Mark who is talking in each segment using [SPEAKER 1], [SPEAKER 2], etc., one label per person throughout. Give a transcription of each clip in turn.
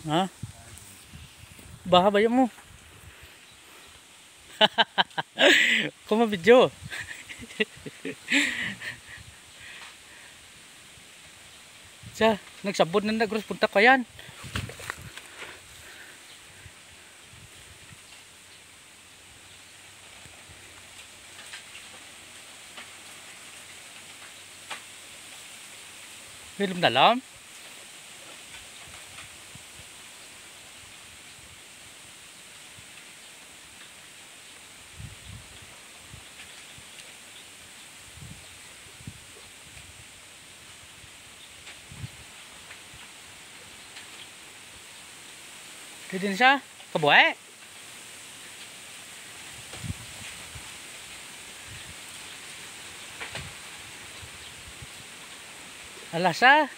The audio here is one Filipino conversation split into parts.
[SPEAKER 1] Ha? Baha ba mo? Kung mabidyo. Siya, nagsabod na nagros punta ko yan. Film dalam. Din siya, kabuhay. Alasa.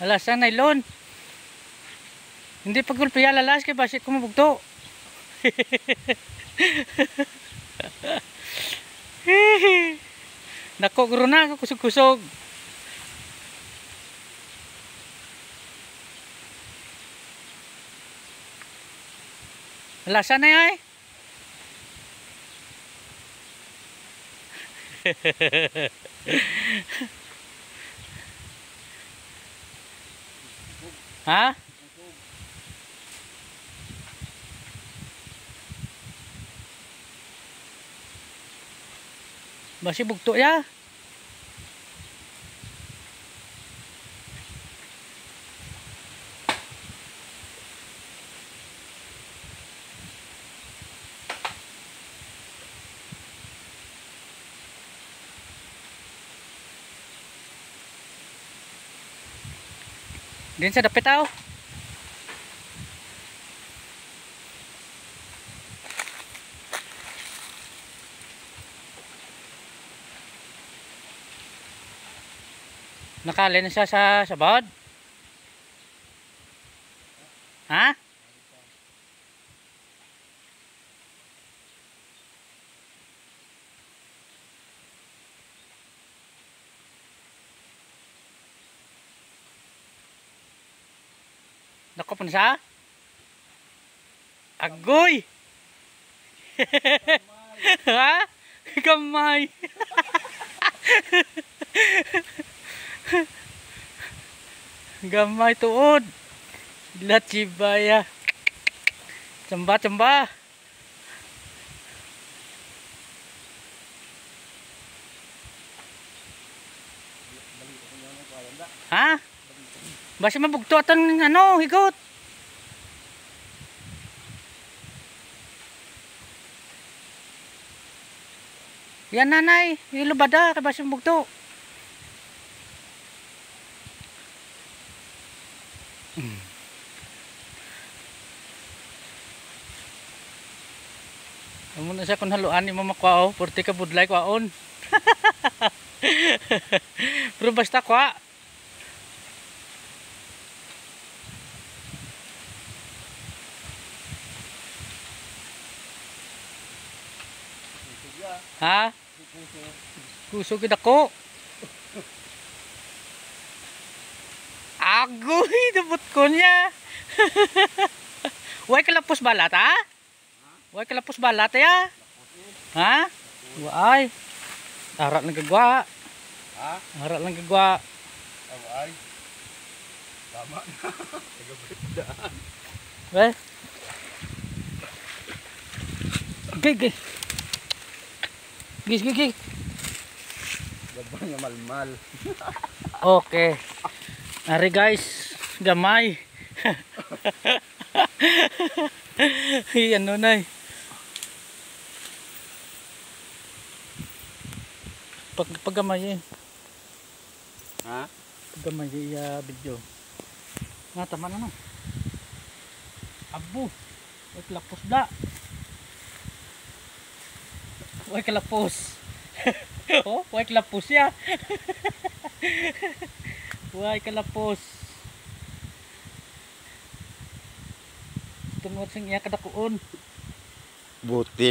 [SPEAKER 1] Alasa nylon. Hindi pagulpiya lalas kay basit ko mabugto. Nako guro na kusog-kusog. Alasa na ay. Ha? Basi bugto ya. Din sa dapit tao. Nakali na siya sa sabad. Ha? Nako pa na siya? Agoy! Ha? Gamay! Gamay tuod. Latsibaya. Tsamba. Ha? Basta mabugto atong ano, higot. Yan nanay, ilubada kay basta mabugto. Amo na siya kun haluan ni mama kwao, porti ka budlay kwaon. Pero basta kwa. Ha? Kusog gid ako. Agoy, dabot ko niya. Way kalapos balat ha? Way kalapos balat ya? Ha? Way. Arak lang gagwa.
[SPEAKER 2] Ha?
[SPEAKER 1] Arak lang gagwa.
[SPEAKER 2] Ay. Tama na. Taga-breakdown.
[SPEAKER 1] Weh. Gig. Gig.
[SPEAKER 2] Gabang nga malmal.
[SPEAKER 1] Okay. Ari guys, gamay. Ano na paggamay
[SPEAKER 2] Ha?
[SPEAKER 1] Paggamay video. Na tama na no. Abo. Way kalapos da. Way kalapos. Oh, way kalapos ya. Way kalapos. Tungod sing iya kadakuon.
[SPEAKER 2] Butil.